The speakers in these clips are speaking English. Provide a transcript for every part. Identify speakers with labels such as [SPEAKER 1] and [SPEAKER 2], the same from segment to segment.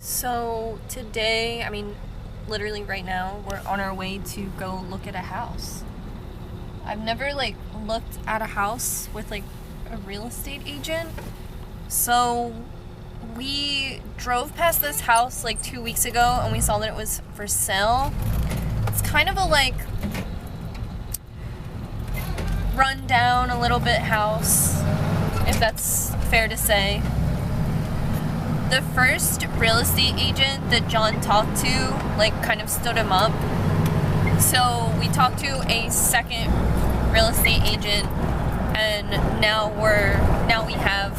[SPEAKER 1] So today, I mean, literally right now, we're on our way to go look at a house. I've never looked at a house with a real estate agent. So we drove past this house 2 weeks ago and we saw that it was for sale. It's kind of a run down a little bit house, if that's fair to say. The first real estate agent that John talked to, kind of stood him up. So we talked to a second real estate agent, and now we have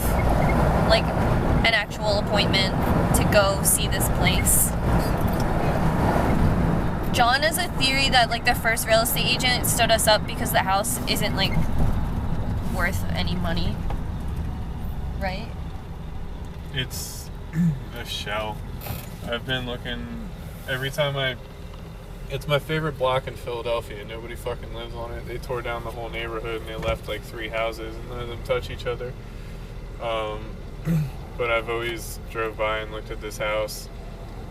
[SPEAKER 1] an actual appointment to go see this place. John has a theory that the first real estate agent stood us up because the house isn't worth any money, right?
[SPEAKER 2] It's a shell. I've been looking every time it's my favorite block in Philadelphia. Nobody fucking lives on it. They tore down the whole neighborhood and they left 3 houses and none of them touch each other. But I've always drove by and looked at this house,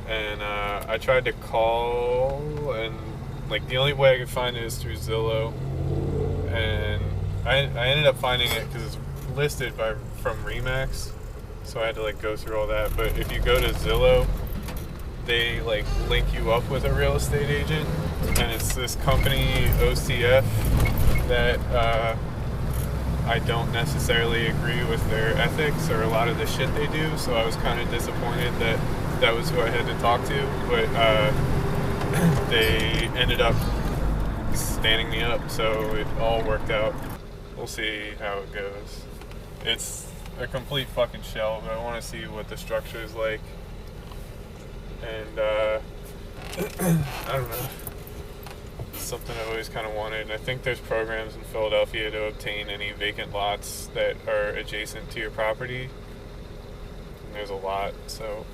[SPEAKER 2] and I tried to call, and the only way I could find it is through Zillow, and I ended up finding it because it's listed from Remax. So I had to go through all that. But if you go to Zillow, they link you up with a real estate agent, and it's this company OCF that I don't necessarily agree with their ethics or a lot of the shit they do. So I was kind of disappointed that was who I had to talk to. But they ended up standing me up, so it all worked out. We'll see how it goes. It's a complete fucking shell, but I want to see what the structure is like. And I don't know. It's something I've always kind of wanted. And I think there's programs in Philadelphia to obtain any vacant lots that are adjacent to your property. And there's a lot, so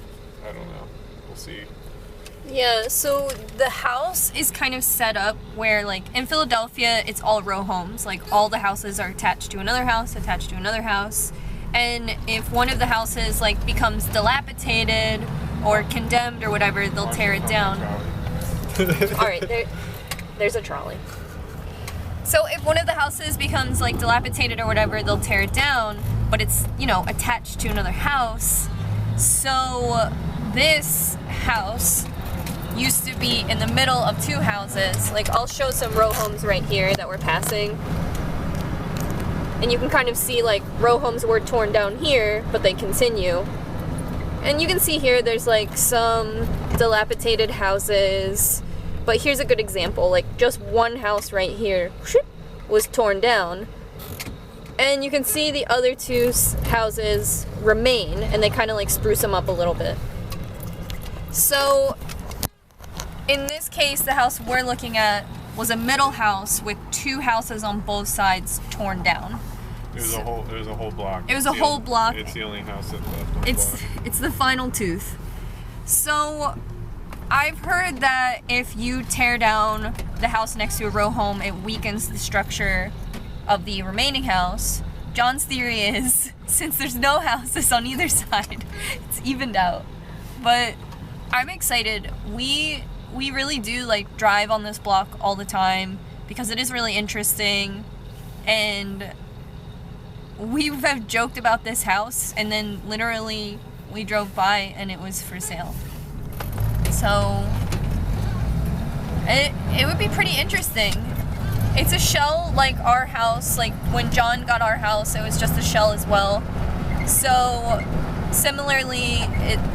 [SPEAKER 2] I don't know. We'll see.
[SPEAKER 1] Yeah, so the house is kind of set up where, in Philadelphia, it's all row homes. All the houses are attached to another house, attached to another house. And if one of the houses, becomes dilapidated or condemned or whatever, they'll tear it down. All right, there's a trolley. So if one of the houses becomes, dilapidated or whatever, they'll tear it down, but it's, attached to another house. So this house used to be in the middle of 2 houses. I'll show some row homes right here that we're passing. And you can kind of see row homes were torn down here, but they continue. And you can see here there's some dilapidated houses. But here's a good example. Just one house right here was torn down. And you can see the other 2 houses remain, and they kind of spruce them up a little bit. So in this case, the house we're looking at was a middle house with 2 houses on both sides torn down.
[SPEAKER 2] It was a whole block.
[SPEAKER 1] It was a whole block.
[SPEAKER 2] It's the only house that's left on the block.
[SPEAKER 1] It's the final tooth. So I've heard that if you tear down the house next to a row home, it weakens the structure of the remaining house. John's theory is, since there's no houses on either side, it's evened out. But I'm excited. We really do drive on this block all the time because it is really interesting, and we have joked about this house, and then literally we drove by and it was for sale. So it would be pretty interesting. It's a shell like our house. When John got our house, it was just a shell as well. So similarly,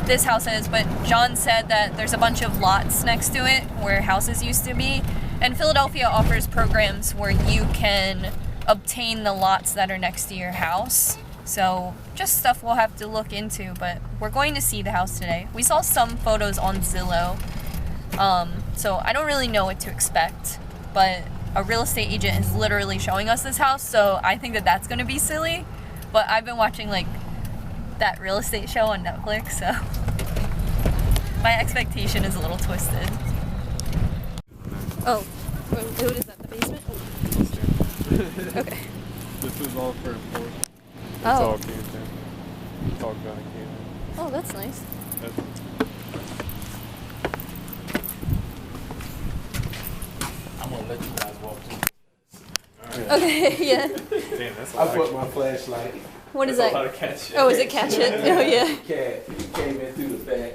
[SPEAKER 1] this house is, but John said that there's a bunch of lots next to it where houses used to be. And Philadelphia offers programs where you can obtain the lots that are next to your house. So just stuff we'll have to look into, but we're going to see the house today. We saw some photos on Zillow, so I don't really know what to expect, but a real estate agent is literally showing us this house, so I think that that's going to be silly. But I've been watching that real estate show on Netflix, so my expectation is a little twisted. Oh, what is that, the basement? Okay.
[SPEAKER 2] This is all first floor. It's
[SPEAKER 1] Oh.
[SPEAKER 2] all camped in. It's all done camped in.
[SPEAKER 1] Oh, that's nice. Okay, yeah.
[SPEAKER 2] Damn, that's a
[SPEAKER 3] I
[SPEAKER 2] lot.
[SPEAKER 3] put my flashlight.
[SPEAKER 1] What is
[SPEAKER 2] That's a lot
[SPEAKER 1] that?
[SPEAKER 2] of cat shit.
[SPEAKER 1] Oh, is it catch it? Oh, yeah.
[SPEAKER 3] Cat came in through the back.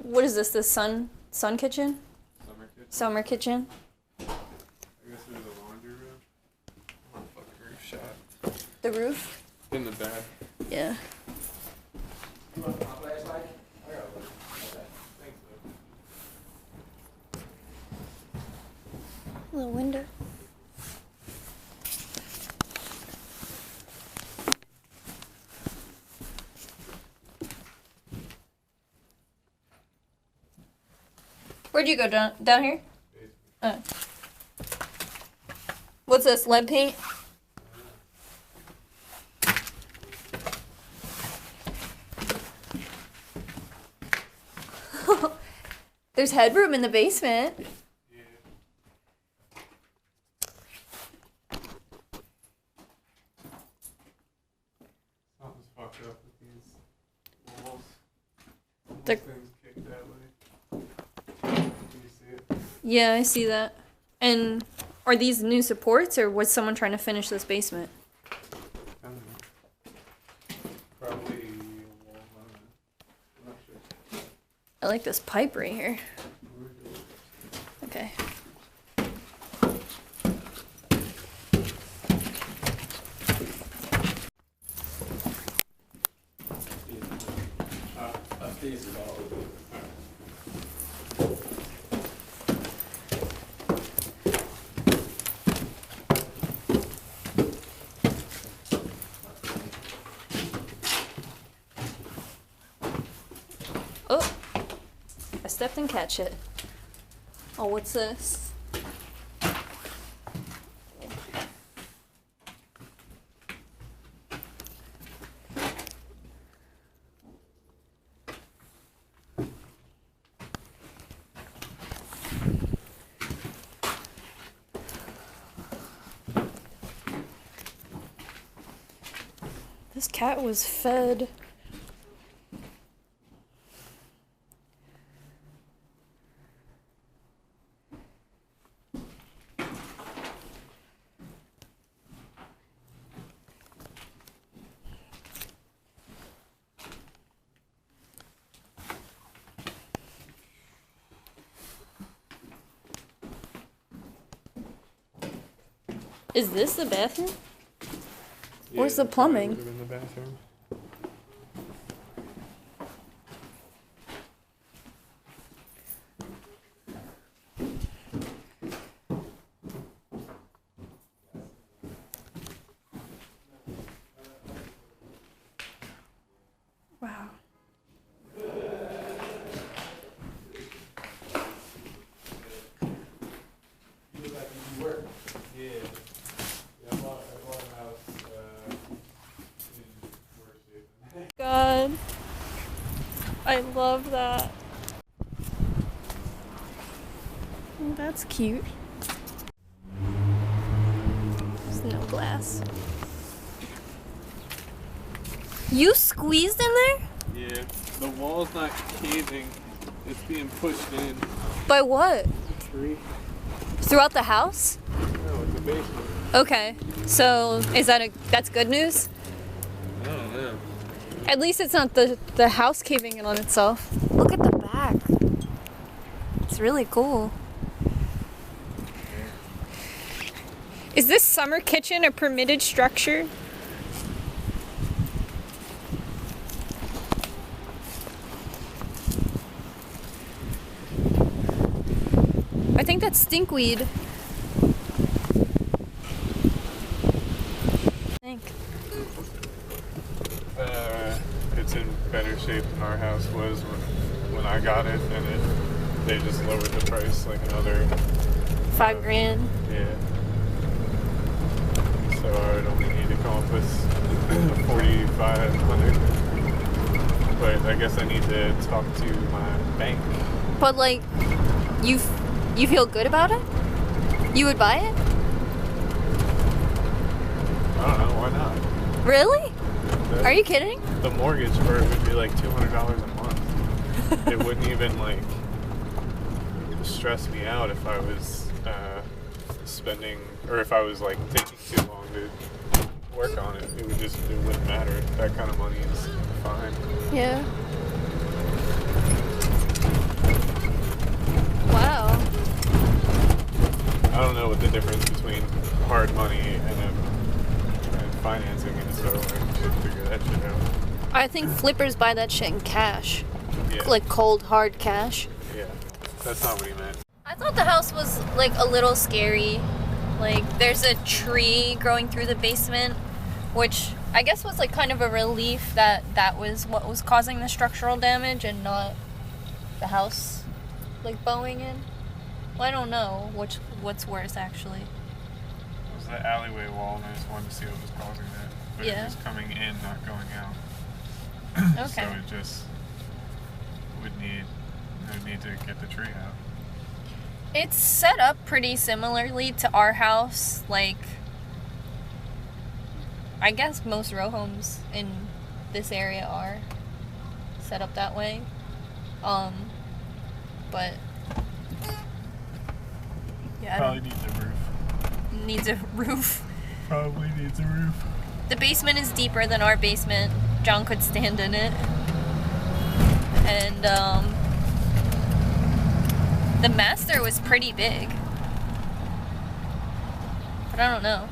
[SPEAKER 1] What is this? The sun kitchen?
[SPEAKER 2] Summer kitchen.
[SPEAKER 1] Summer kitchen?
[SPEAKER 2] I guess there's a laundry room. Oh, fucking roof shot.
[SPEAKER 1] The roof?
[SPEAKER 2] In the back.
[SPEAKER 1] Yeah.
[SPEAKER 3] You want my flashlight? I got one. Okay.
[SPEAKER 2] Thanks,
[SPEAKER 1] Little window. Where'd you go, down here? Oh. What's this, lead paint? There's headroom in the basement.
[SPEAKER 2] Yeah. Something's fucked up with these walls.
[SPEAKER 1] They're-
[SPEAKER 2] Things kicked that way. Do you see it?
[SPEAKER 1] Yeah, I see that. And are these new supports, or was someone trying to finish this basement?
[SPEAKER 2] I don't know. Probably a wall. I don't know. I'm not sure.
[SPEAKER 1] I like this pipe right here. Okay.
[SPEAKER 3] Upstairs is all over.
[SPEAKER 1] Oh, I stepped and catch it. Oh, what's this? This cat was fed. Is this the bathroom? Where's the
[SPEAKER 2] that probably
[SPEAKER 1] plumbing?
[SPEAKER 2] would've been the bathroom.
[SPEAKER 1] Wow.
[SPEAKER 3] You look like you work.
[SPEAKER 2] Yeah. I bought a house in worse shape.
[SPEAKER 1] God. I love that. Oh, that's cute. There's no glass. You squeezed in there?
[SPEAKER 2] Yeah. The wall's not caving. It's being pushed in.
[SPEAKER 1] By what?
[SPEAKER 2] Tree?
[SPEAKER 1] Throughout the house?
[SPEAKER 2] No, it's a basement.
[SPEAKER 1] Okay. So is that that's good news?
[SPEAKER 2] I don't know.
[SPEAKER 1] At least it's not the house caving in on itself. Look at the back. It's really cool. Is this summer kitchen a permitted structure? I think that's stinkweed. I think.
[SPEAKER 2] It's in better shape than our house was when I got it, and they just lowered the price like another
[SPEAKER 1] $5 grand.
[SPEAKER 2] Yeah. So I would only need to come up with 4,500. But I guess I need to talk to my bank.
[SPEAKER 1] But like, you feel good about it? You would buy it?
[SPEAKER 2] I don't know, why not?
[SPEAKER 1] Really?
[SPEAKER 2] The,
[SPEAKER 1] Are you kidding?
[SPEAKER 2] The mortgage for it would be like $200 a month. It wouldn't even like stress me out if I was spending, or if I was like taking too long to work on it. It wouldn't matter. That kind of money is fine.
[SPEAKER 1] Yeah. Wow.
[SPEAKER 2] I don't know what the difference between hard money and financing is, so I should figure that shit out.
[SPEAKER 1] I think flippers buy that shit in cash.
[SPEAKER 2] Yeah.
[SPEAKER 1] Like cold, hard cash.
[SPEAKER 2] Yeah. That's not what he meant.
[SPEAKER 1] I thought the house was like a little scary. Like there's a tree growing through the basement, which I guess was like kind of a relief that that was what was causing the structural damage and not the house like bowing in. Well, I don't know what's worse actually.
[SPEAKER 2] It was the alleyway wall, and I just wanted to see what was causing that. But
[SPEAKER 1] Yeah.
[SPEAKER 2] it was coming in, not going out.
[SPEAKER 1] Okay.
[SPEAKER 2] So it just would need to get the tree out.
[SPEAKER 1] It's set up pretty similarly to our house. Like, I guess most row homes in this area are set up that way. But yeah, I
[SPEAKER 2] Probably
[SPEAKER 1] don't,
[SPEAKER 2] needs a roof.
[SPEAKER 1] needs a roof.
[SPEAKER 2] Probably needs a roof.
[SPEAKER 1] The basement is deeper than our basement. John could stand in it. And the master was pretty big. But I don't know.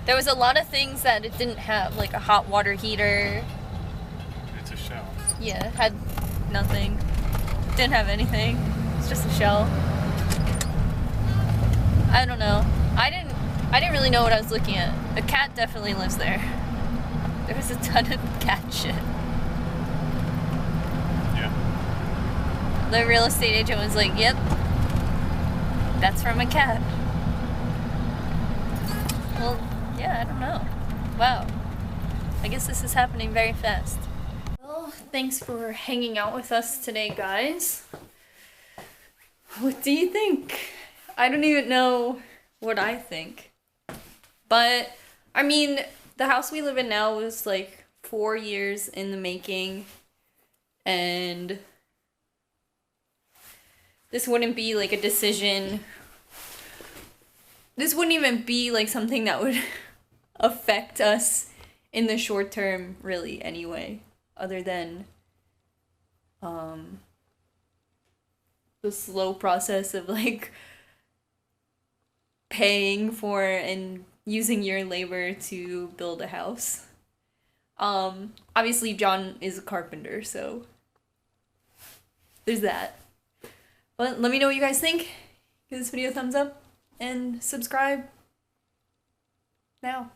[SPEAKER 1] There was a lot of things that it didn't have, like a hot water heater.
[SPEAKER 2] It's a shell.
[SPEAKER 1] Yeah, had nothing. Didn't have anything. It's just a shell. I don't know. I didn't really know what I was looking at. A cat definitely lives there. There was a ton of cat shit.
[SPEAKER 2] Yeah.
[SPEAKER 1] The real estate agent was like, "Yep, that's from a cat." Well, yeah, I don't know. Wow. I guess this is happening very fast. Well, thanks for hanging out with us today, guys. What do you think? I don't even know what I think. But, I mean, the house we live in now was like 4 years in the making. And this wouldn't be like a decision. This wouldn't even be like something that would affect us in the short term, really, anyway. Other than the slow process of like paying for and using your labor to build a house. Obviously John is a carpenter, so there's that. But let me know what you guys think. Give this video a thumbs up and subscribe now.